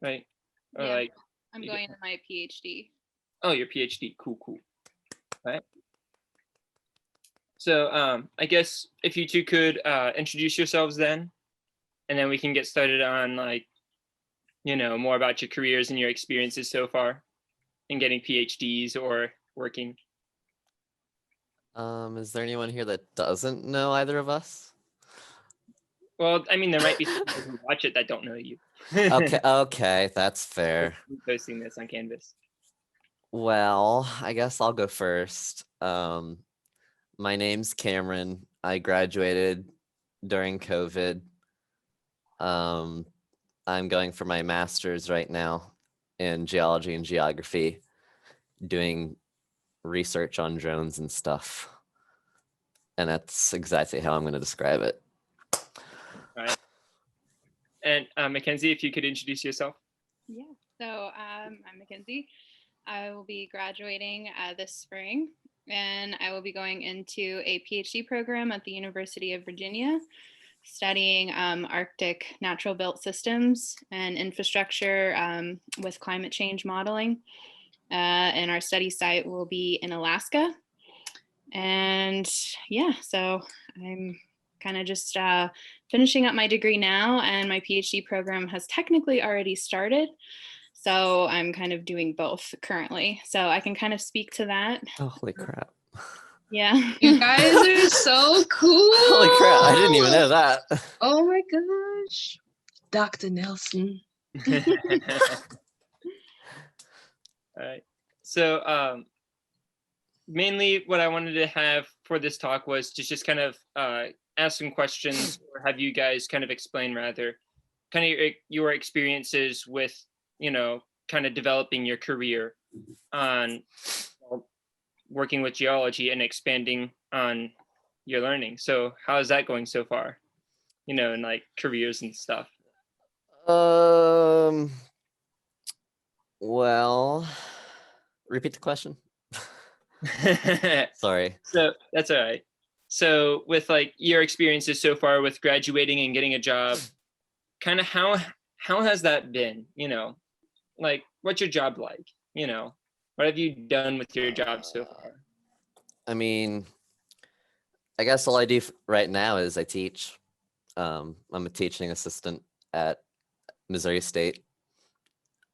right? Or Yeah, like, I'm going into my PhD. oh, your PhD. Cool, cool. Right. So I guess if you two could introduce yourselves then, and then we can get started on like, more about your careers and your experiences so far in getting PhDs or working. Is there anyone here that doesn't know either of us? Well, I mean, there might be people who watch it that don't know you. Okay, that's fair. Posting this on Canvas. Well, I guess I'll go first. My name's Cameron. I graduated during COVID. I'm going for my master's right now in geology and geography, doing research on drones and stuff. And that's exactly how I'm going to describe it. All right. And Mackenzie, if you could introduce yourself. Yeah. So I'm Mackenzie. I will be graduating this spring, and I will be going into a PhD program at the University of Virginia, studying Arctic natural built systems and infrastructure with climate change modeling. And our study site will be in Alaska. And yeah, so I'm kind of just finishing up my degree now, and my PhD program has technically already started. So I'm kind of doing both currently. So I can kind of speak to that. Oh, holy crap. Yeah. You guys are so cool. Holy crap, I didn't even know that. Oh my gosh. Dr. Nelson. All right. So mainly what I wanted to have for this talk was to just kind of ask some questions, or have you guys kind of explain rather kind of your experiences with, kind of developing your career on working with geology and expanding on your learning. So how is that going so far? In like careers and stuff. Well, repeat the question. Sorry. So that's all right. So with like your experiences so far with graduating and getting a job, kind of how has that been? Like what's your job like? What have you done with your job so far? I mean, I guess all I do right now is I teach. I'm a teaching assistant at Missouri State.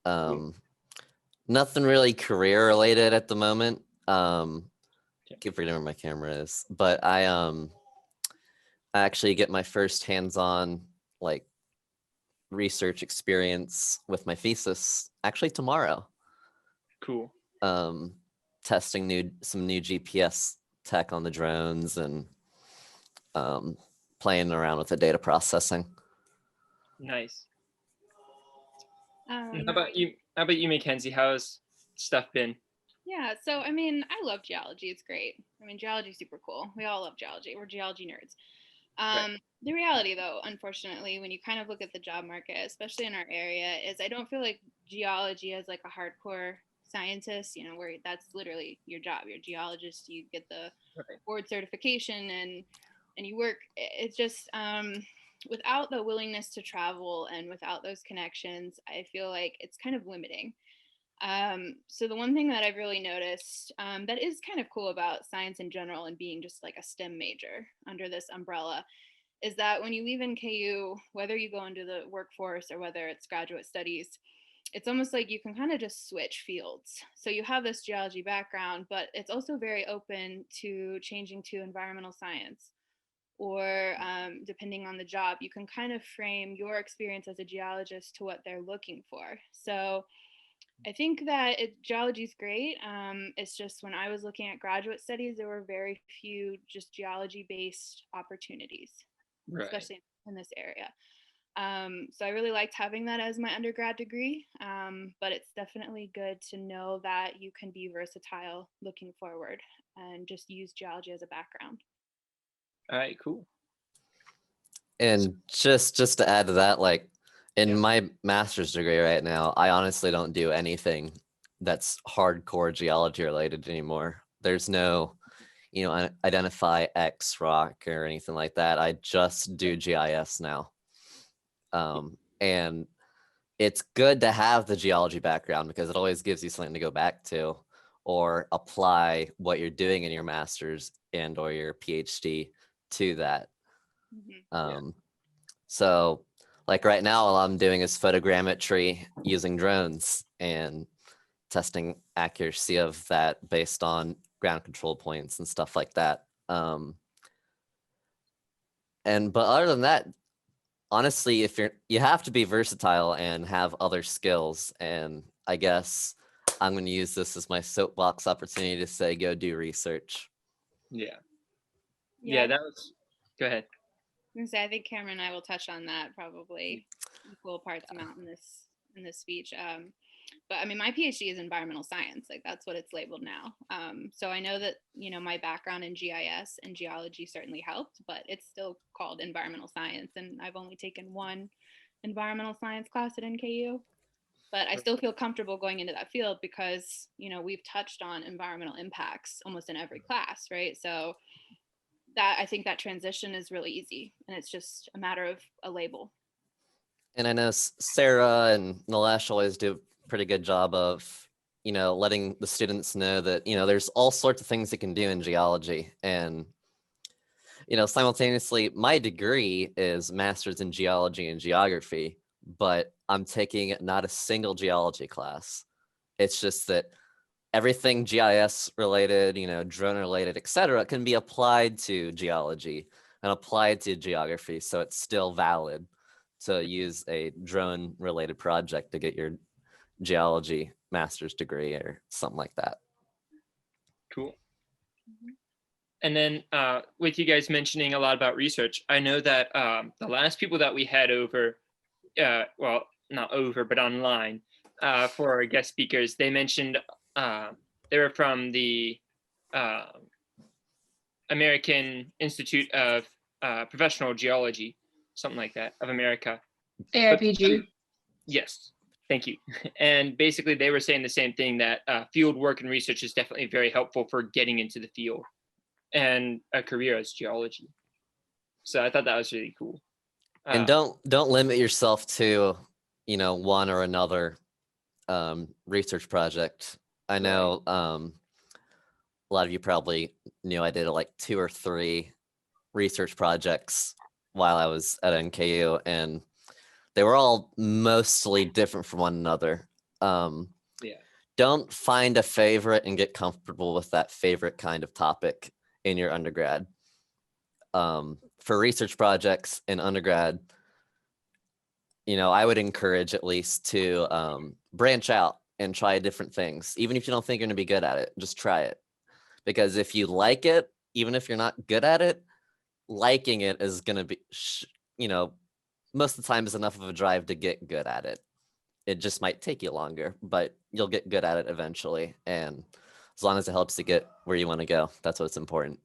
Nothing really career related at the moment. Keep forgetting where my camera is, but I actually get my first hands-on like research experience with my thesis actually tomorrow. Cool. Testing some new GPS tech on the drones and playing around with the data processing. Nice. How about you, Mackenzie? How's stuff been? Yeah, so I mean, I love geology. It's great. I mean, geology's super cool. We all love geology. We're geology nerds. Right. The reality, though, unfortunately, when you kind of look at the job market, especially in our area, is I don't feel like geology as like a hardcore scientist, where that's literally your job. You're a geologist, you get the board certification and you work. It's just without the willingness to travel and without those connections, I feel like it's kind of limiting. So the one thing that I've really noticed that is kind of cool about science in general and being just like a STEM major under this umbrella is that when you leave NKU, whether you go into the workforce or whether it's graduate studies, it's almost like you can kind of just switch fields. So you have this geology background, but it's also very open to changing to environmental science. Or depending on the job, you can kind of frame your experience as a geologist to what they're looking for. So I think that geology is great. It's just when I was looking at graduate studies, there were very few just geology-based opportunities, especially in this area. So I really liked having that as my undergrad degree, but it's definitely good to know that you can be versatile looking forward and just use geology as a background. All right, cool. And just to add to that, like in my master's degree right now, I honestly don't do anything that's hardcore geology related anymore. There's no, identify X rock or anything like that. I just do GIS now. And it's good to have the geology background because it always gives you something to go back to or apply what you're doing in your master's and or your PhD to that. Mhm. So like right now, all I'm doing is photogrammetry using drones and testing accuracy of that based on ground control points and stuff like that. But other than that, honestly, if you have to be versatile and have other skills. And I guess I'm going to use this as my soapbox opportunity to say, go do research. Yeah. Yeah, Yeah, that was. Go ahead. I was gonna say, I think Cameron and I will touch on that probably equal parts amount in this speech. But I mean, my PhD is environmental science, like that's what it's labeled now. So I know that my background in GIS and geology certainly helped, but it's still called environmental science, and I've only taken one environmental science class at NKU. But I still feel comfortable going into that field because we've touched on environmental impacts almost in every class, right? So that I think that transition is really easy, and it's just a matter of a label. And I know Sarah and Nilesh always do a pretty good job of, letting the students know that, there's all sorts of things you can do in geology. And, simultaneously, my degree is master's in geology and geography, but I'm taking not a single geology class. It's just that everything GIS related, drone related, etc., can be applied to geology and applied to geography. So it's still valid to use a drone related project to get your geology master's degree or something like that. Cool. And then with you guys mentioning a lot about research, I know that the last people that we had over, well, not over, but online for our guest speakers, they mentioned they were from the American Institute of Professional Geology, something like that, of America. AIPG. Yes, thank you. And basically they were saying the same thing, that field work and research is definitely very helpful for getting into the field and a career as geology. So I thought that was really cool. And don't limit yourself to, one or another research project. I know a lot of you probably knew I did like 2 or 3 research projects while I was at NKU, and they were all mostly different from one another. Don't find a favorite and get comfortable with that favorite kind of topic in your undergrad. For research projects in undergrad, I would encourage at least to branch out and try different things. Even if you don't think you're going to be good at it, just try it. Because if you like it, even if you're not good at it, liking it is going to be, most of the time is enough of a drive to get good at it. It just might take you longer, but you'll get good at it eventually. And as long as it helps you get where you want to go, that's what's important.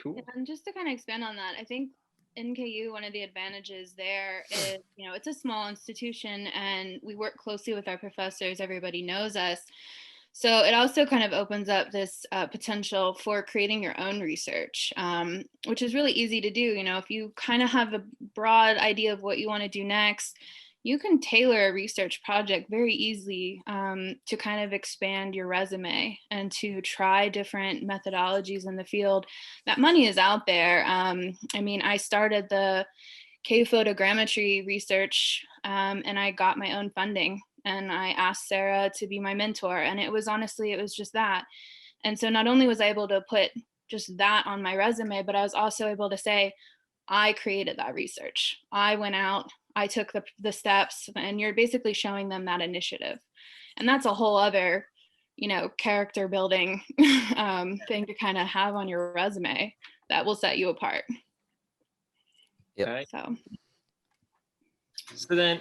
Cool. And just to kind of expand on that, I think NKU, one of the advantages there is, it's a small institution and we work closely with our professors. Everybody knows us. So it also kind of opens up this potential for creating your own research, which is really easy to do. If you kind of have a broad idea of what you want to do next, you can tailor a research project very easily to kind of expand your resume and to try different methodologies in the field. That money is out there. I mean, I started the cave photogrammetry research and I got my own funding. And I asked Sarah to be my mentor. And it was just that. And so not only was I able to put just that on my resume, but I was also able to say, I created that research. I went out, I took the steps, and you're basically showing them that initiative. And that's a whole other, character building thing to kind of have on your resume that will set you apart. Yep. Okay. So then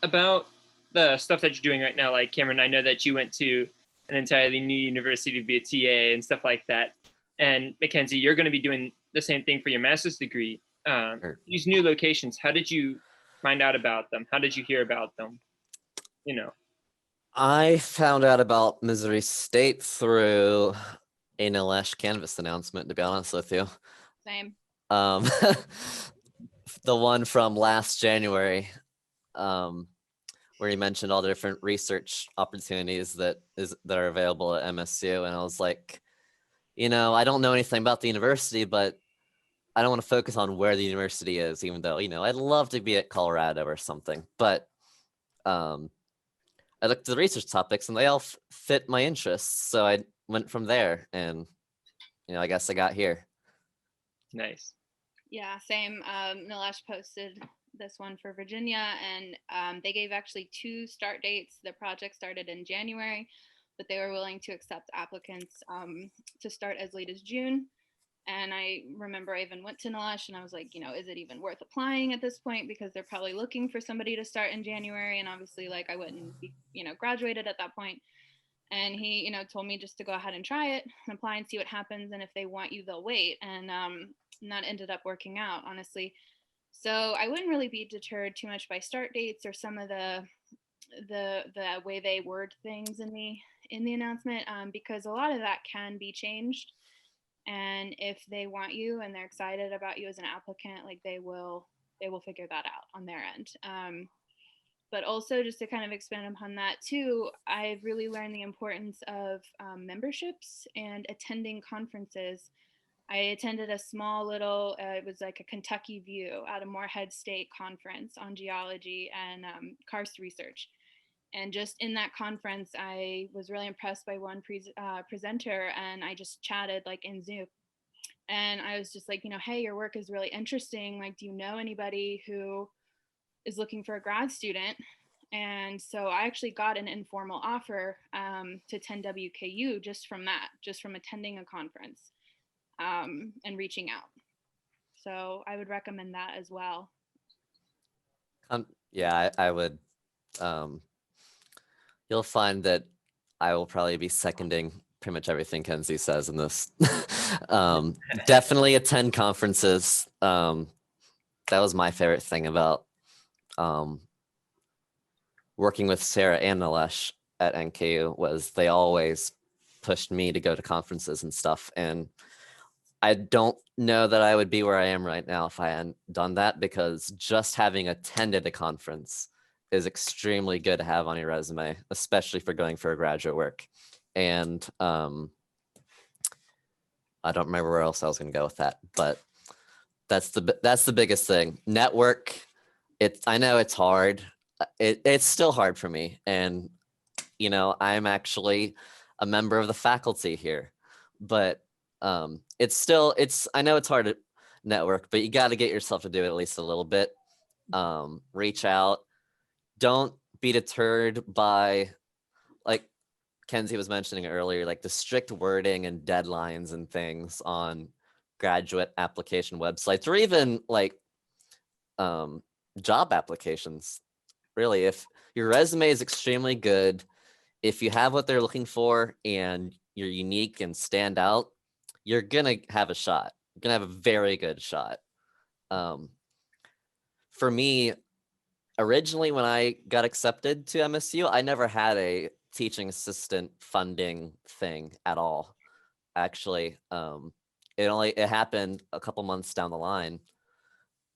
about the stuff that you're doing right now, like Cameron, I know that you went to an entirely new university to be a TA and stuff like that. And McKenzie, you're going to be doing the same thing for your master's degree. Sure. These new locations, how did you find out about them? How did you hear about them? I found out about Missouri State through a Nilesh Canvas announcement, to be honest with you. same. The one from last January. where he mentioned all the different research opportunities that are available at MSU, and I was like, I don't know anything about the university, but I don't want to focus on where the university is, even though I'd love to be at Colorado or something. But I looked at the research topics, and they all fit my interests, so I went from there, and I guess I got here. Nice. Yeah, same. Nilesh posted this one for Virginia, and they gave actually 2 start dates. The project started in January, but they were willing to accept applicants to start as late as June. And I remember I even went to Nilesh and I was like, is it even worth applying at this point? Because they're probably looking for somebody to start in January. And obviously, like, I wouldn't be, graduated at that point. And he, told me just to go ahead and try it and apply and see what happens. And if they want you, they'll wait. And that ended up working out, honestly. So I wouldn't really be deterred too much by start dates or some of the way they word things in the announcement, because a lot of that can be changed. And if they want you and they're excited about you as an applicant, like they will figure that out on their end. But also, just to kind of expand upon that too, I've really learned the importance of memberships and attending conferences. I attended a small little, it was like a Kentucky View at a Morehead State conference on geology and karst research. And just in that conference, I was really impressed by one presenter, and I just chatted like in Zoom. And I was just like, hey, your work is really interesting. Like, do you know anybody who is looking for a grad student? And so I actually got an informal offer to attend WKU just from attending a conference and reaching out. So I would recommend that as well. Yeah, I would. You'll find that I will probably be seconding pretty much everything Kenzie says in this. Definitely attend conferences. That was my favorite thing about working with Sarah and Nilesh at NKU was they always pushed me to go to conferences and stuff. And I don't know that I would be where I am right now if I hadn't done that, because just having attended a conference is extremely good to have on your resume, especially for going for a graduate work. And I don't remember where else I was going to go with that, but that's the biggest thing. Network. I know it's hard. It's still hard for me, and I'm actually a member of the faculty here, but I know it's hard to network, but you got to get yourself to do it at least a little bit. Reach out. Don't be deterred by, like Kenzie was mentioning earlier, like the strict wording and deadlines and things on graduate application websites, or even like job applications. Really, if your resume is extremely good, if you have what they're looking for and you're unique and stand out, you're gonna have a shot. You're gonna have a very good shot. For me, originally when I got accepted to MSU, I never had a teaching assistant funding thing at all. Actually, it happened a couple months down the line.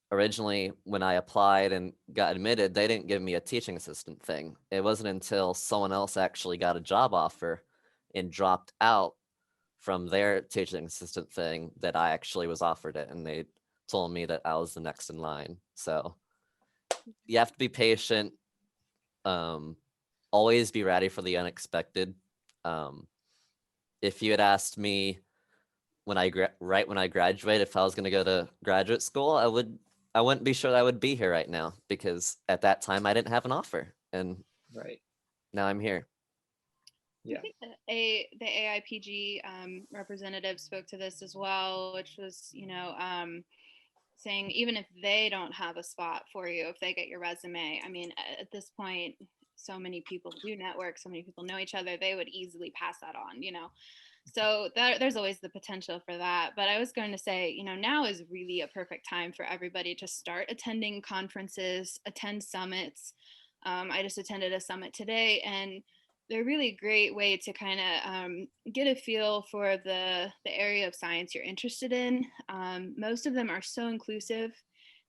Originally, when I applied and got admitted, they didn't give me a teaching assistant thing. It wasn't until someone else actually got a job offer and dropped out from their teaching assistant thing that I actually was offered it, and they told me that I was the next in line. So you have to be patient. Always be ready for the unexpected. If you had asked me when I graduated if I was going to go to graduate school, I wouldn't be sure that I would be here right now, because at that time I didn't have an offer, and Right. now I'm here. Yeah. I think the AIPG representative spoke to this as well, which was, saying even if they don't have a spot for you, if they get your resume, I mean, at this point, so many people do network, so many people know each other, they would easily pass that on, So there's always the potential for that. But I was going to say, now is really a perfect time for everybody to start attending conferences, attend summits. I just attended a summit today, and they're really a great way to kind of get a feel for the area of science you're interested in. Most of them are so inclusive.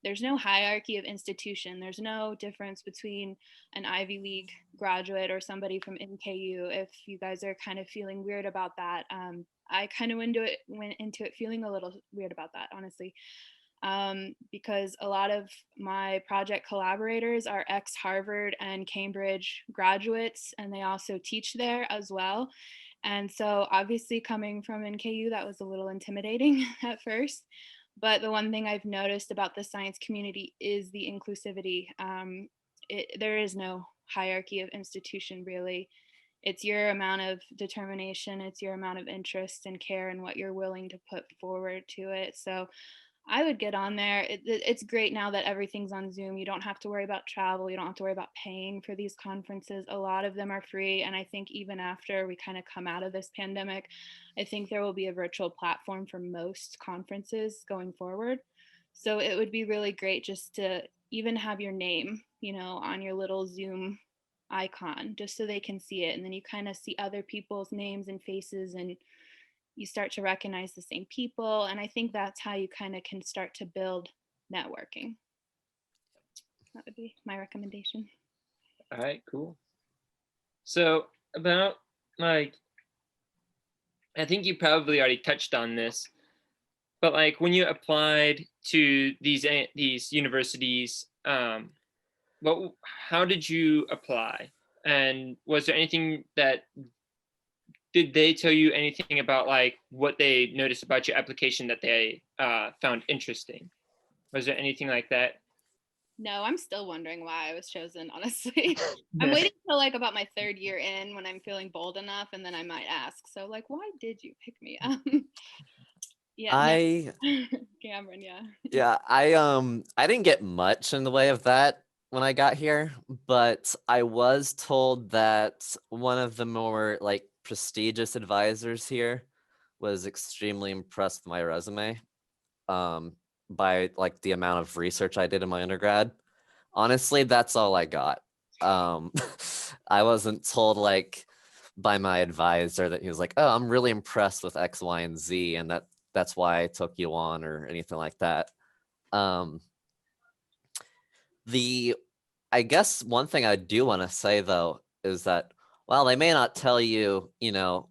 there's no hierarchy of institution. There's no difference between an Ivy League graduate or somebody from NKU. If you guys are kind of feeling weird about that, I kind of went into it feeling a little weird about that, honestly, because a lot of my project collaborators are ex-Harvard and Cambridge graduates, and they also teach there as well. And so obviously coming from NKU, that was a little intimidating at first. But the one thing I've noticed about the science community is the inclusivity. There is no hierarchy of institution, really. It's your amount of determination, it's your amount of interest and care and what you're willing to put forward to it. So I would get on there. It's great now that everything's on Zoom. You don't have to worry about travel. You don't have to worry about paying for these conferences. A lot of them are free. And I think even after we kind of come out of this pandemic, I think there will be a virtual platform for most conferences going forward. So it would be really great just to even have your name, on your little Zoom icon, just so they can see it. And then you kind of see other people's names and faces, and you start to recognize the same people. And I think that's how you kind of can start to build networking. That would be my recommendation. All right, cool. So about like, I think you probably already touched on this, but like when you applied to these universities, how did you apply? And was there anything that, did they tell you anything about like what they noticed about your application that they found interesting? Was there anything like that? No, I'm still wondering why I was chosen, honestly. I'm waiting till like about my 3rd year in when I'm feeling bold enough, and then I might ask. So like, why did you pick me? Yeah, no. Cameron, yeah. Yeah, I didn't get much in the way of that when I got here, but I was told that one of the more like prestigious advisors here was extremely impressed with my resume, by like the amount of research I did in my undergrad. Honestly, that's all I got. Um, I wasn't told like by my advisor that he was like, "Oh, I'm really impressed with X, Y, and Z, and that's why I took you on," or anything like that. Um, I guess one thing I do want to say though is that while they may not tell you,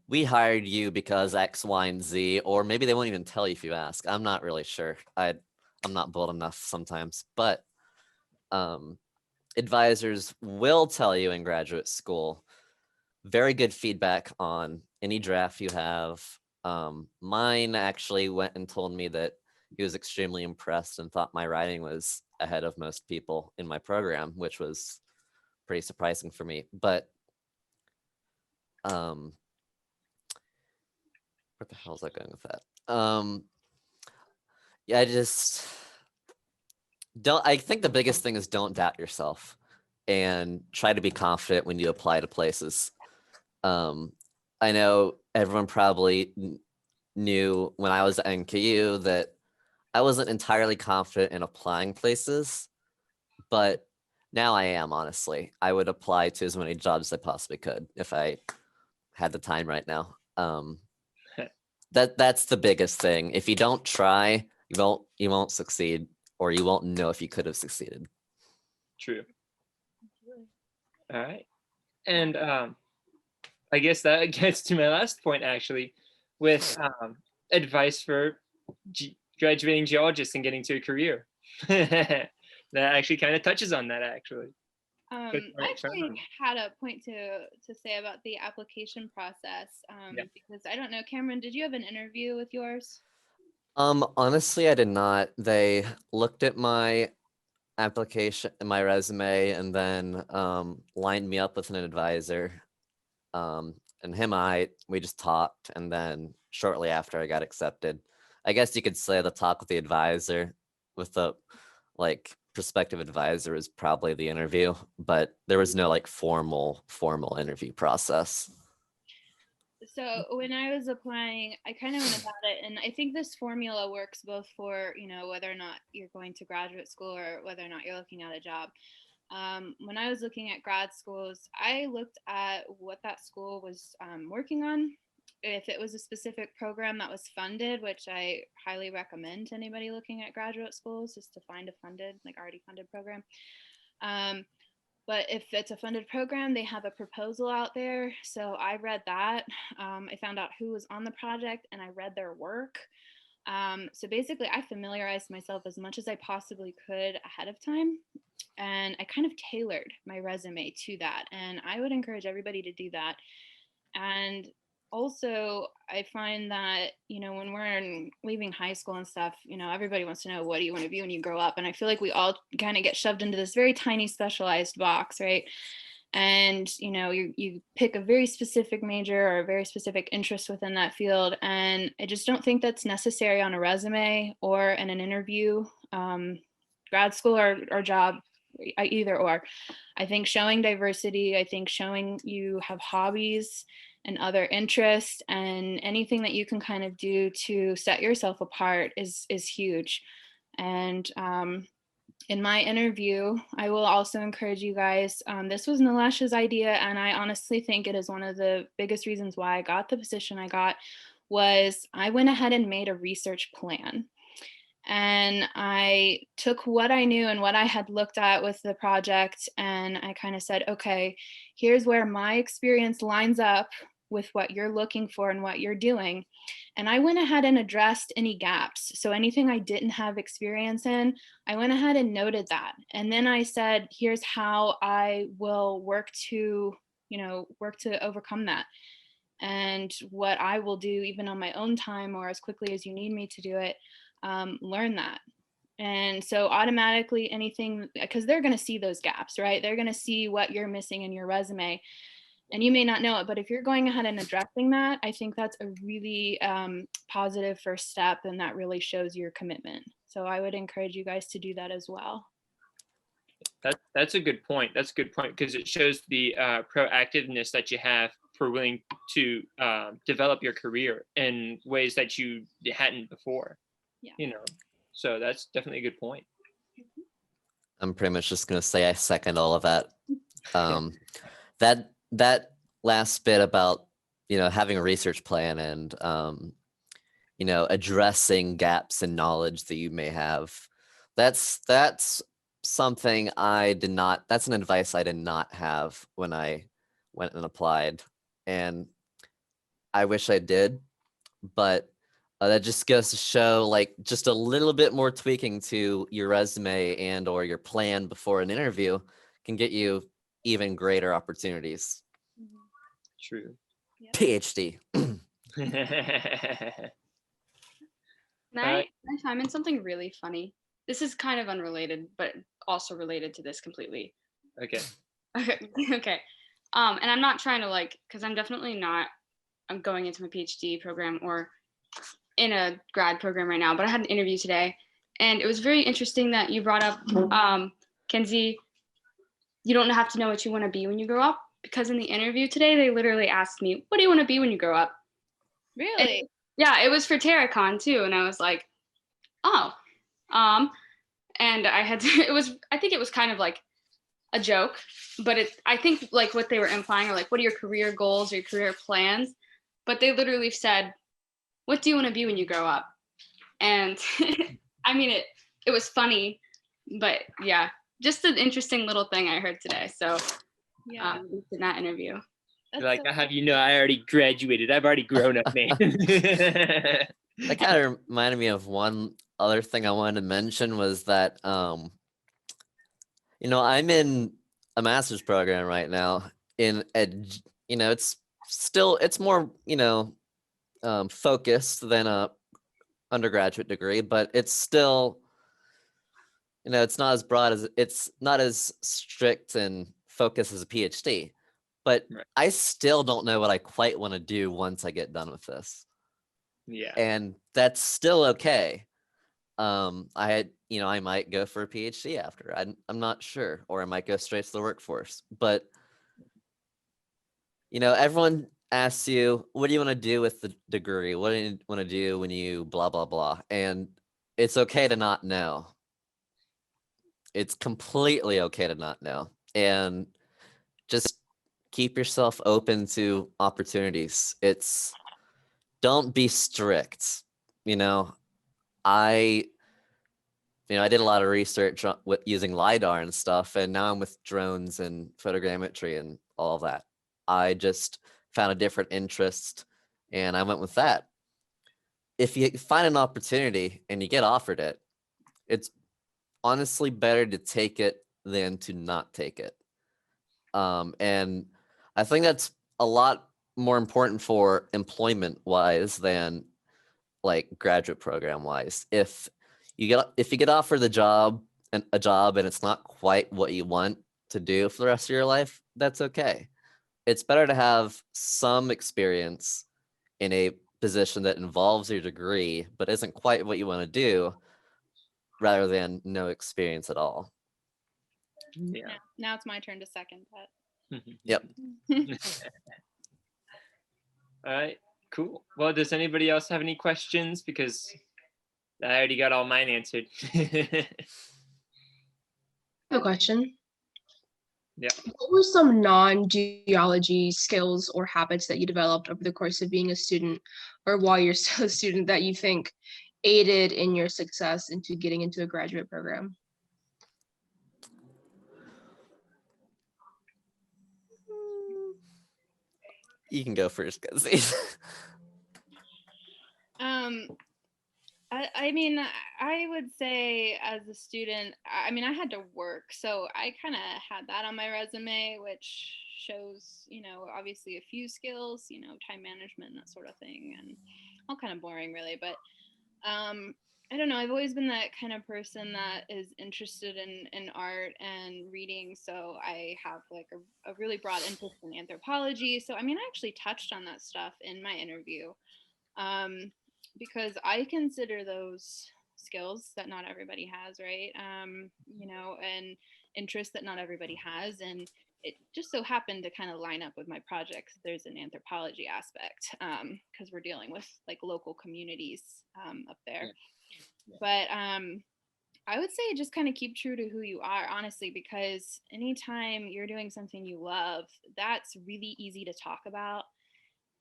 we hired you because X, Y, and Z, or maybe they won't even tell you if you ask. I'm not really sure. I'm not bold enough sometimes, but advisors will tell you in graduate school very good feedback on any draft you have. Mine actually went and told me that he was extremely impressed and thought my writing was ahead of most people in my program, which was pretty surprising for me. But where the hell is I going with that? Yeah, I think the biggest thing is don't doubt yourself and try to be confident when you apply to places. I know everyone probably knew when I was at NKU that I wasn't entirely confident in applying places, but now I am, honestly. I would apply to as many jobs as I possibly could if I had the time right now. That's the biggest thing. If you don't try, you won't succeed, or you won't know if you could have succeeded. True. All right. And I guess that gets to my last point actually, with advice for graduating geologists and getting to a career. That actually kind of touches on that actually. I actually had a point to say about the application process, Yeah. because I don't know, Cameron, did you have an interview with yours? Honestly, I did not. They looked at my application, my resume, and then lined me up with an advisor. And we just talked, and then shortly after I got accepted. I guess you could say the talk with the advisor, with the like prospective advisor, is probably the interview, but there was no like formal interview process. So when I was applying, I kind of went about it, and I think this formula works both for, whether or not you're going to graduate school or whether or not you're looking at a job. When I was looking at grad schools, I looked at what that school was working on if it was a specific program that was funded, which I highly recommend to anybody looking at graduate schools, is to find a funded, like already funded program. But if it's a funded program, they have a proposal out there. So I read that. I found out who was on the project and I read their work. So basically, I familiarized myself as much as I possibly could ahead of time. And I kind of tailored my resume to that. And I would encourage everybody to do that. And also, I find that, when we're leaving high school and stuff, everybody wants to know, what do you want to be when you grow up? And I feel like we all kind of get shoved into this very tiny specialized box, right? And you pick a very specific major or a very specific interest within that field, and I just don't think that's necessary on a resume or in an interview, grad school or job, either or. I think showing diversity, I think showing you have hobbies and other interests and anything that you can kind of do to set yourself apart is huge. And in my interview, I will also encourage you guys, this was Nilesh's idea, and I honestly think it is one of the biggest reasons why I got the position I got, was I went ahead and made a research plan. And I took what I knew and what I had looked at with the project, and I kind of said, okay, here's where my experience lines up with what you're looking for and what you're doing. And I went ahead and addressed any gaps. So anything I didn't have experience in, I went ahead and noted that. And then I said, here's how I will work to overcome that. And what I will do, even on my own time or as quickly as you need me to do it, learn that. And so automatically anything, because they're going to see those gaps, right? They're going to see what you're missing in your resume. And you may not know it, but if you're going ahead and addressing that, I think that's a really positive first step, and that really shows your commitment. So I would encourage you guys to do that as well. That's a good point. That's a good point, because it shows the proactiveness that you have for willing to develop your career in ways that you hadn't before. Yeah. So that's definitely a good point. I'm pretty much just going to say I second all of that. That last bit about, having a research plan and, addressing gaps in knowledge that you may have. That's something that's an advice I did not have when I went and applied. And I wish I did, but that just goes to show, like, just a little bit more tweaking to your resume and or your plan before an interview can get you even greater opportunities. True. Yep. PhD. Can I chime in something really funny? This is kind of unrelated, but also related to this completely. Okay. Okay. And I'm not trying to because I'm definitely not, I'm going into my PhD program or in a grad program right now, but I had an interview today, and it was very interesting that you brought up, Kenzie, you don't have to know what you want to be when you grow up, because in the interview today, they literally asked me, what do you want to be when you grow up? Really? And, yeah, it was for TerraCon too, and I was like, oh, and I think it was kind of like a joke, but I think like what they were implying are like, what are your career goals or your career plans? But they literally said, what do you want to be when you grow up? And I mean, it was funny, but yeah, just an interesting little thing I heard today. So Yeah. in that interview. Like, I have I already graduated. I've already grown up, man. That kind of reminded me of one other thing I wanted to mention was that, I'm in a master's program right now it's more, focused than a undergraduate degree, but it's still, it's not as broad it's not as strict and focused as a PhD, but Right. I still don't know what I quite want to do once I get done with this. Yeah. And that's still okay. I might go for a PhD after. I'm not sure, or I might go straight to the workforce. But everyone asks you, what do you want to do with the degree? What do you want to do when you blah blah blah? And it's okay to not know. It's completely okay to not know, and just keep yourself open to opportunities. It's don't be strict. You know, I I did a lot of research with using LiDAR and stuff, and now I'm with drones and photogrammetry and all of that. I just found a different interest and I went with that. If you find an opportunity and you get offered it, it's honestly better to take it than to not take it. And I think that's a lot more important for employment wise than like graduate program wise. If you get offered a job and it's not quite what you want to do for the rest of your life, that's okay. It's better to have some experience in a position that involves your degree but isn't quite what you want to do rather than no experience at all. Yeah. Now it's my turn to second that. Yep. All right, cool. Well, does anybody else have any questions? Because I already got all mine answered. I have a question. Yeah. What were some non-geology skills or habits that you developed over the course of being a student or while you're still a student that you think aided in your success into getting into a graduate program? You can go first, Kenzie. I mean, I would say as a student, I mean, I had to work, so I kind of had that on my resume, which shows, obviously a few skills, time management, that sort of thing, and all kind of boring, really. But I don't know. I've always been that kind of person that is interested in art and reading, so I have like a really broad interest in anthropology. So I mean, I actually touched on that stuff in my interview. Because I consider those skills that not everybody has, right? And interests that not everybody has. And it just so happened to kind of line up with my project. There's an anthropology aspect because we're dealing with like local communities up there. Yeah. But I would say just kind of keep true to who you are, honestly, because anytime you're doing something you love, that's really easy to talk about.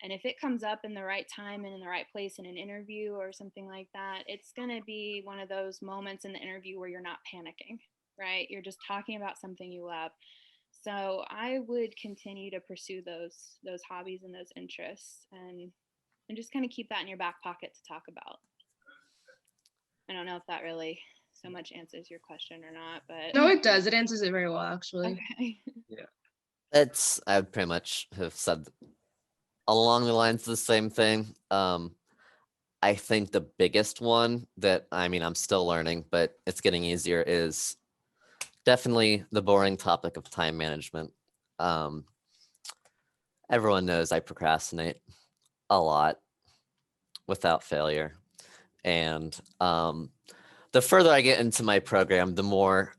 And if it comes up in the right time and in the right place in an interview or something like that, it's going to be one of those moments in the interview where you're not panicking, right? You're just talking about something you love. So I would continue to pursue those hobbies and those interests and just kind of keep that in your back pocket to talk about. I don't know if that really so much answers your question or not, but No, it does. It answers it very well, actually. okay. I would pretty much have said along the lines of the same thing. I think the biggest one that I'm still learning, but it's getting easier is definitely the boring topic of time management. Everyone knows I procrastinate a lot without failure. And the further I get into my program, the more,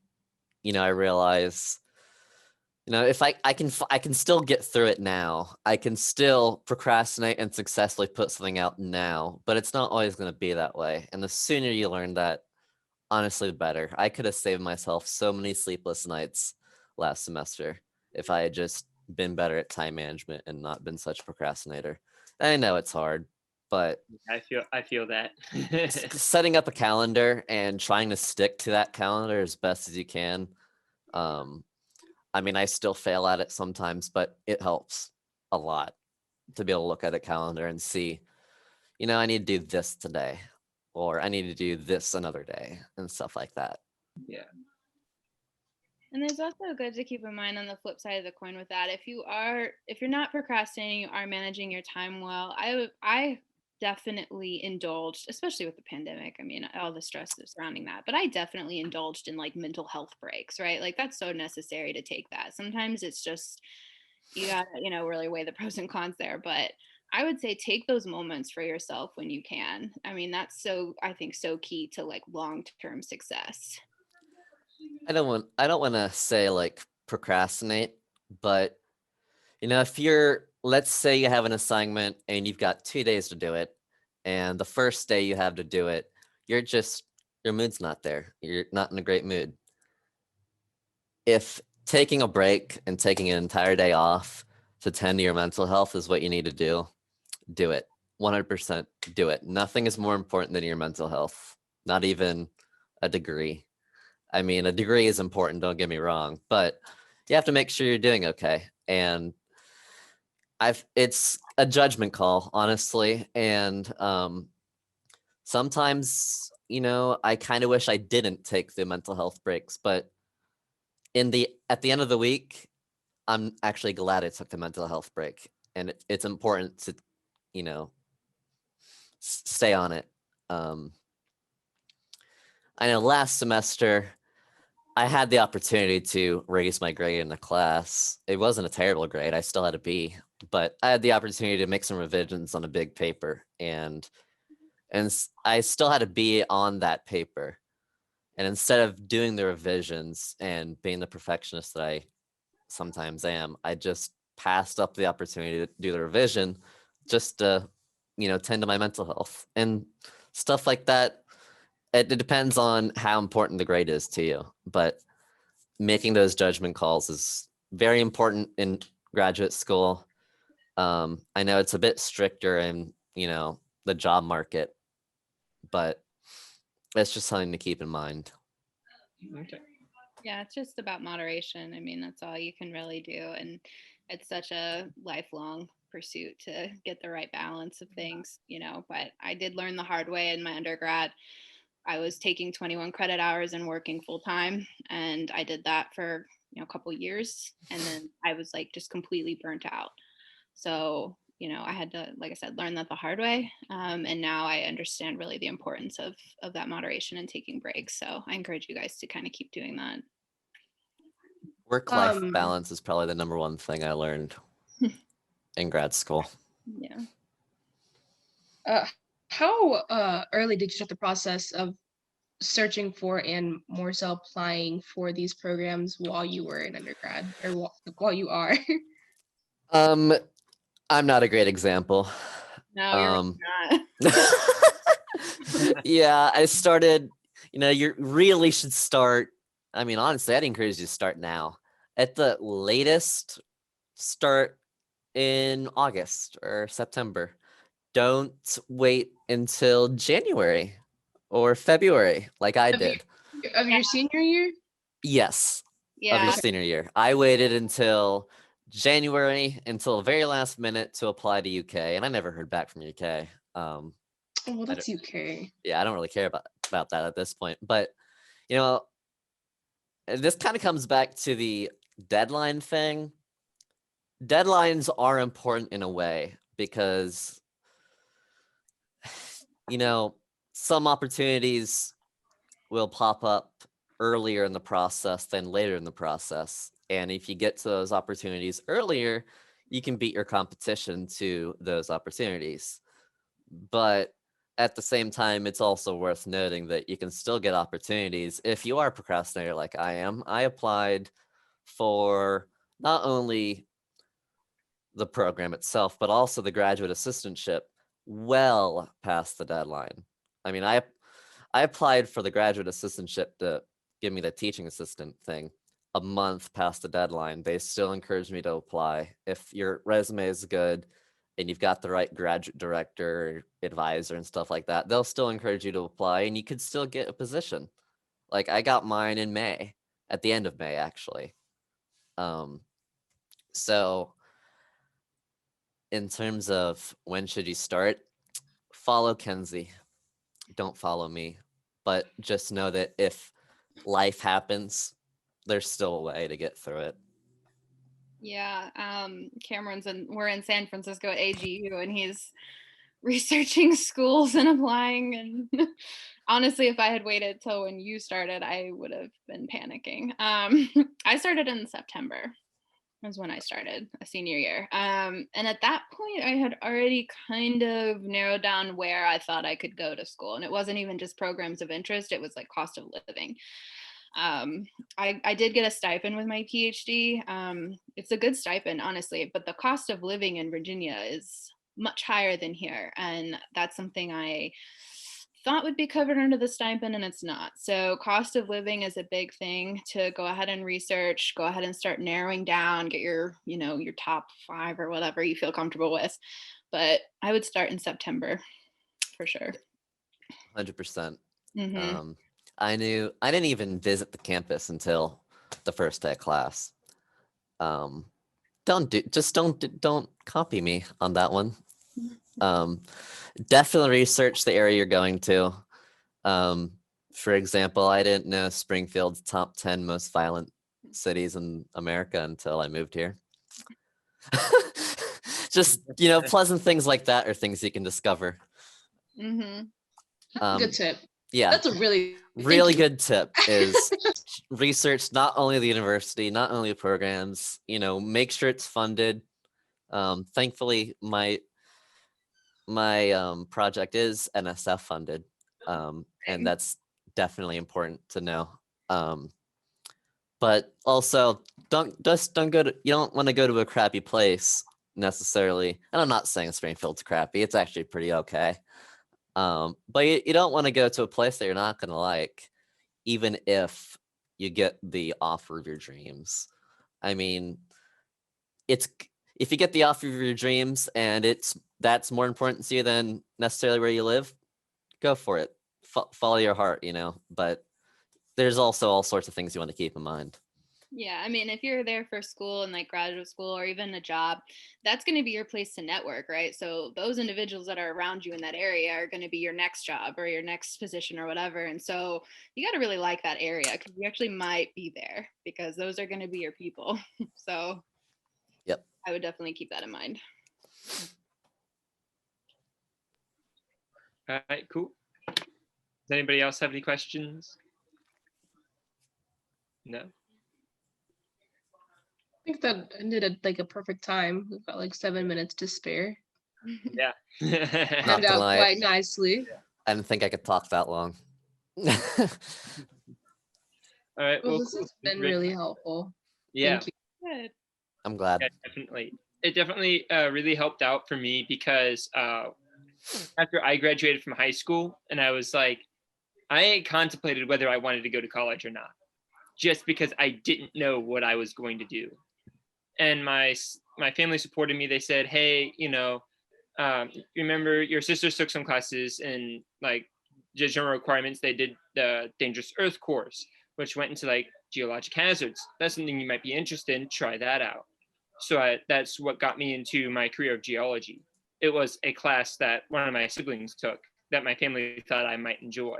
I realize, if I can still get through it now. I can still procrastinate and successfully put something out now, but it's not always going to be that way. And the sooner you learn that, honestly, the better. I could have saved myself so many sleepless nights last semester if I had just been better at time management and not been such a procrastinator. I know it's hard, but I feel that. setting up a calendar and trying to stick to that calendar as best as you can. I still fail at it sometimes, but it helps a lot to be able to look at a calendar and see, I need to do this today, or I need to do this another day and stuff like that. Yeah. And there's also good to keep in mind on the flip side of the coin with that. If you're not procrastinating, you are managing your time well. I definitely indulged, especially with the pandemic. I mean, all the stress that's surrounding that, but I definitely indulged in like mental health breaks, right? Like that's so necessary to take that. Sometimes it's just, you gotta, really weigh the pros and cons there. But I would say take those moments for yourself when you can. I mean, that's I think so key to like long-term success. I don't want to say like procrastinate, but if let's say you have an assignment and you've got 2 days to do it, and the first day you have to do it, your mood's not there. You're not in a great mood. If taking a break and taking an entire day off to tend to your mental health is what you need to do it. 100% do it. Nothing is more important than your mental health, not even a degree. I mean, a degree is important, don't get me wrong, but you have to make sure you're doing okay. And it's a judgment call, honestly. And sometimes, I kind of wish I didn't take the mental health breaks, but at the end of the week, I'm actually glad I took the mental health break. And it's important to, you know, stay on it. I know last semester I had the opportunity to raise my grade in the class. It wasn't a terrible grade. I still had a B, but I had the opportunity to make some revisions on a big paper, and I still had a B on that paper. And instead of doing the revisions and being the perfectionist that I sometimes am, I just passed up the opportunity to do the revision just to, tend to my mental health and stuff like that. It depends on how important the grade is to you, but making those judgment calls is very important in graduate school. I know it's a bit stricter in, the job market, but it's just something to keep in mind. Okay. Yeah, it's just about moderation. I mean, that's all you can really do. And it's such a lifelong pursuit to get the right balance of things, But I did learn the hard way in my undergrad. I was taking 21 credit hours and working full time. And I did that for, a couple years. And then I was like just completely burnt out. So, I had to, like I said, learn that the hard way. And now I understand really the importance of that moderation and taking breaks. So I encourage you guys to kind of keep doing that. Work-life balance is probably the number one thing I learned in grad school. Yeah. How early did you start the process of searching for and more so applying for these programs while you were in undergrad, or while you are? I'm not a great example. No, you're not. Yeah, I started, you really should start. I mean, honestly, I'd encourage you to start now. At the latest, start in August or September. Don't wait until January or February like I did. Of your senior year? Yes, of Yeah. your senior year. I waited until January, until the very last minute to apply to UK, and I never heard back from UK. Well, that's UK. Yeah, I don't really care about that at this point. But, this kind of comes back to the deadline thing. Deadlines are important in a way because, some opportunities will pop up earlier in the process than later in the process. And if you get to those opportunities earlier, you can beat your competition to those opportunities. But at the same time, it's also worth noting that you can still get opportunities if you are a procrastinator like I am. I applied for not only the program itself, but also the graduate assistantship well past the deadline. I mean, I applied for the graduate assistantship to give me the teaching assistant thing a month past the deadline. They still encouraged me to apply. If your resume is good and you've got the right graduate director, advisor, and stuff like that, they'll still encourage you to apply and you could still get a position. Like I got mine in May, at the end of May, actually. So in terms of when should you start, follow Kenzie. Don't follow me. But just know that if life happens, there's still a way to get through it. Yeah. We're in San Francisco at AGU, and he's researching schools and applying. And honestly, if I had waited till when you started, I would have been panicking. I started in September. Was when I started a senior year. And at that point, I had already kind of narrowed down where I thought I could go to school. And it wasn't even just programs of interest, it was like cost of living. I did get a stipend with my PhD. It's a good stipend, honestly, but the cost of living in Virginia is much higher than here. And that's something I thought would be covered under the stipend, and it's not. So cost of living is a big thing to go ahead and research, go ahead and start narrowing down, get your, your top 5 or whatever you feel comfortable with. But I would start in September for sure. 100%. Mm-hmm. I didn't even visit the campus until the first day of class. Don't copy me on that one. Definitely research the area you're going to. For example, I didn't know Springfield's top 10 most violent cities in America until I moved here. Just, pleasant things like that are things you can discover. Mm-hmm. Good tip. Yeah. That's a really good tip is research not only the university, not only the programs, make sure it's funded. Thankfully, my project is NSF funded, and that's definitely important to know. But also, you don't want to go to a crappy place necessarily. And I'm not saying Springfield's crappy; it's actually pretty okay. But you don't want to go to a place that you're not going to like, even if you get the offer of your dreams. I mean, if you get the offer of your dreams and that's more important to you than necessarily where you live, go for it. Follow your heart, but there's also all sorts of things you want to keep in mind. Yeah, I mean, if you're there for school and like graduate school or even a job, that's going to be your place to network, right? So those individuals that are around you in that area are going to be your next job or your next position or whatever. And so you got to really like that area because you actually might be there because those are going to be your people. So yep, I would definitely keep that in mind. All right, cool. Does anybody else have any questions? No. I think that ended at like a perfect time. We've got like 7 minutes to spare. Yeah. Ended out quite nicely. I didn't think I could talk that long. All right. Well, Well, this cool. has been really helpful. Yeah. Thank you. Good. I'm glad. Yeah, definitely. It definitely really helped out for me because after I graduated from high school, and I was like, I contemplated whether I wanted to go to college or not, just because I didn't know what I was going to do. And my family supported me. They said, hey, remember your sisters took some classes in like general requirements. They did the dangerous earth course, which went into like geologic hazards. That's something you might be interested in. Try that out. So that's what got me into my career of geology. It was a class that one of my siblings took that my family thought I might enjoy.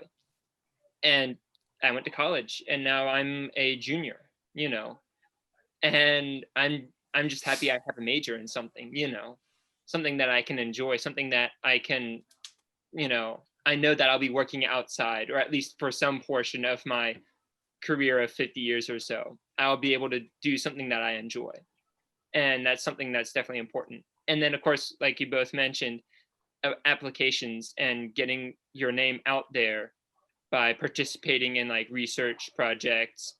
And I went to college and now I'm a junior, and I'm just happy I have a major in something, something that I can enjoy, something that I can, I know that I'll be working outside, or at least for some portion of my career of 50 years or so, I'll be able to do something that I enjoy. And that's something that's definitely important. And then, of course, like you both mentioned, applications and getting your name out there by participating in like research projects,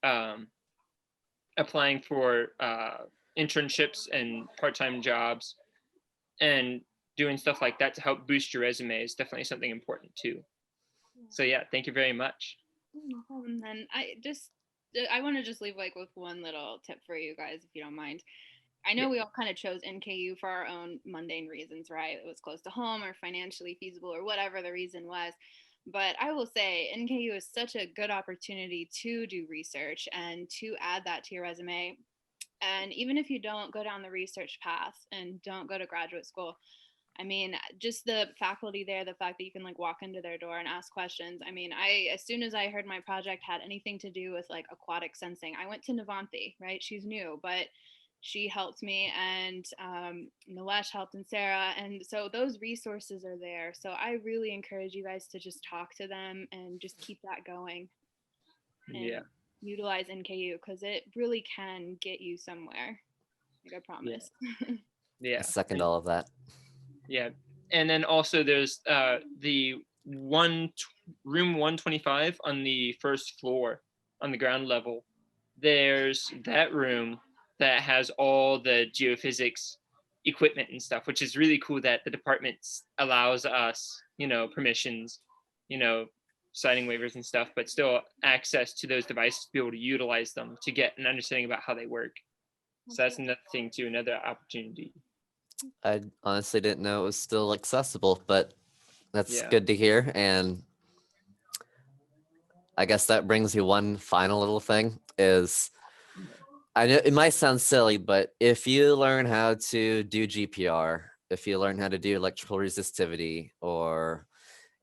applying for internships and part-time jobs, and doing stuff like that to help boost your resume is definitely something important too. So yeah, thank you very much. No problem. And I want to just leave like with one little tip for you guys, if you don't mind. I know we all kind of chose NKU for our own mundane reasons, right? It was close to home or financially feasible or whatever the reason was. But I will say NKU is such a good opportunity to do research and to add that to your resume. And even if you don't go down the research path and don't go to graduate school, I mean, just the faculty there, the fact that you can like walk into their door and ask questions. I mean, as soon as I heard my project had anything to do with like aquatic sensing, I went to Navanthi, right? She's new, but she helped me, and Nilesh helped, and Sarah. And so those resources are there. So I really encourage you guys to just talk to them and just keep that going. And utilize NKU because it really can get you somewhere. Like I promise. Yeah. I second all of that. Yeah. And then also there's the room 125 on the first floor on the ground level. There's that room that has all the geophysics equipment and stuff, which is really cool that the department allows us, permissions you know, signing waivers and stuff, but still access to those devices to be able to utilize them to get an understanding about how they work. So that's another thing too, another opportunity. I honestly didn't know it was still accessible, but that's Yeah. good to hear. And I guess that brings you one final little thing is, I know it might sound silly, but if you learn how to do GPR, if you learn how to do electrical resistivity or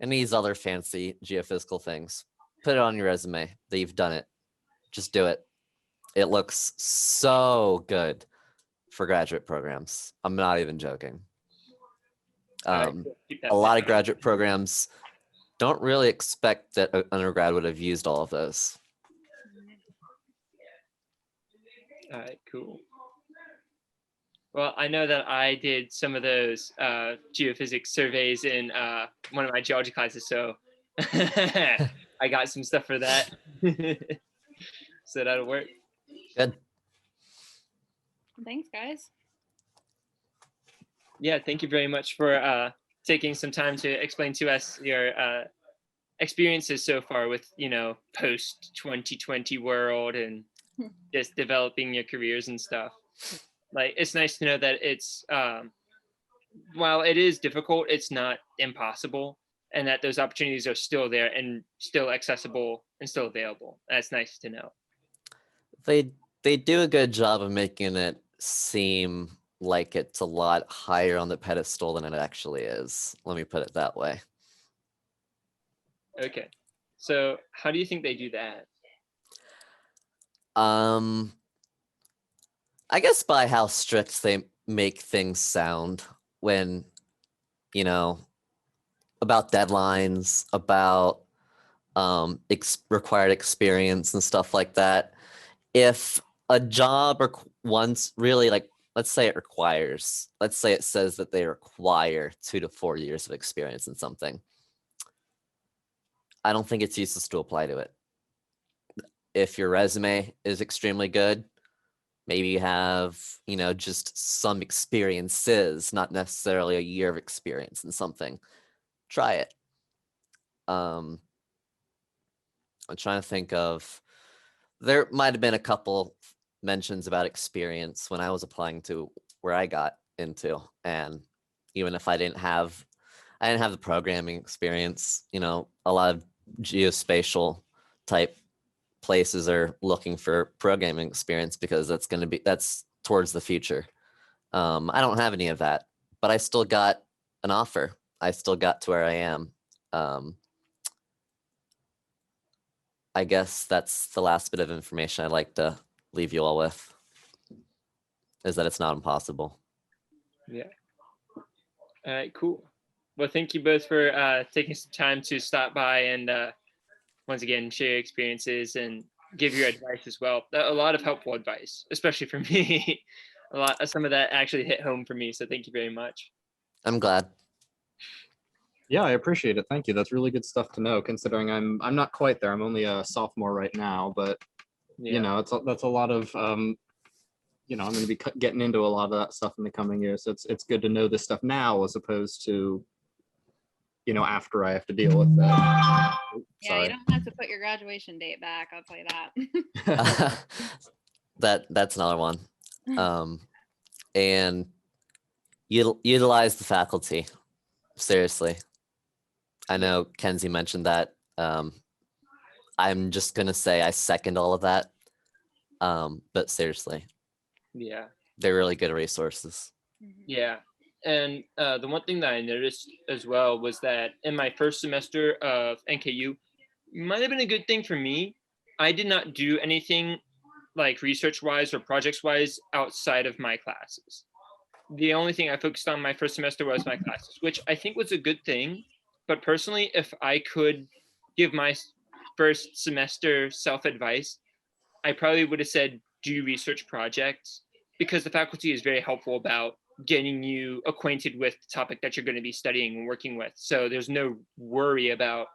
any of these other fancy geophysical things, put it on your resume that you've done it. Just do it. It looks so good for graduate programs. I'm not even joking. All right, cool. Keep that A in lot mind. of graduate programs don't really expect that an undergrad would have used all of those. All right, cool. Well, I know that I did some of those geophysics surveys in one of my geology classes, so I got some stuff for that. So that'll work. Good. Thanks, guys. Yeah, thank you very much for taking some time to explain to us your experiences so far with, you know, post 2020 world and just developing your careers and stuff. Like, it's nice to know that it's while it is difficult, it's not impossible, and that those opportunities are still there and still accessible and still available. That's nice to know. They do a good job of making it seem like it's a lot higher on the pedestal than it actually is. Let me put it that way. Okay, so how do you think they do that? I guess by how strict they make things sound when, you know, about deadlines, about required experience and stuff like that. If a job once really, like, let's say it says that they require 2 to 4 years of experience in something, I don't think it's useless to apply to it. If your resume is extremely good, maybe you have, you know, just some experiences, not necessarily a year of experience in something, try it. I'm trying to think of, there might have been a couple mentions about experience when I was applying to where I got into, and even if I didn't have the programming experience, you know, a lot of geospatial type places are looking for programming experience because that's towards the future. I don't have any of that, but I still got an offer. I still got to where I am. I guess that's the last bit of information I'd like to leave you all with, is that it's not impossible. Yeah. All right, cool. Well, thank you both for taking some time to stop by and once again share your experiences and give your advice as well. A lot of helpful advice, especially for me. Some of that actually hit home for me. So thank you very much. I'm glad. Yeah, I appreciate it. Thank you. That's really good stuff to know, considering I'm not quite there. I'm only a sophomore right now, but Yeah. you know, that's a lot of you know, I'm going to be getting into a lot of that stuff in the coming years. So it's good to know this stuff now as opposed to, you know, after I have to deal with that. Yeah, you don't have to put your graduation date back. I'll tell you that. That's another one. And utilize the faculty. Seriously. I know Kenzie mentioned that. I'm just gonna say I second all of that. But seriously, Yeah. they're really good resources. Yeah. And the one thing that I noticed as well was that in my first semester of NKU, might have been a good thing for me. I did not do anything like research wise or projects wise outside of my classes. The only thing I focused on my first semester was my classes, which I think was a good thing. But personally, if I could give my first semester self-advice, I probably would have said do research projects, because the faculty is very helpful about getting you acquainted with the topic that you're going to be studying and working with. So there's no worry about,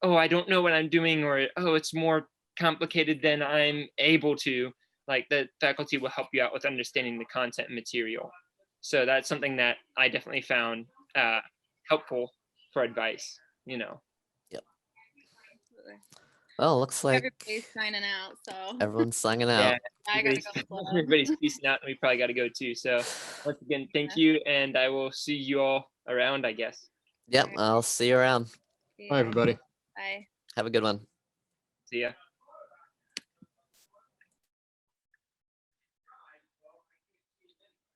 oh, I don't know what I'm doing, or, oh, it's more complicated than I'm able to. Like, the faculty will help you out with understanding the content and material. So that's something that I definitely found helpful for advice, you know. Yep. absolutely. Well, looks like Everybody's signing out, so everyone's signing out. Yeah, I gotta everybody's, go. everybody's peacing out, and we probably got to go too. So once again, thank you, and I will see you all around, I guess. Yep, I'll see you around. See Bye, ya. everybody. Bye. Have a good one. See ya.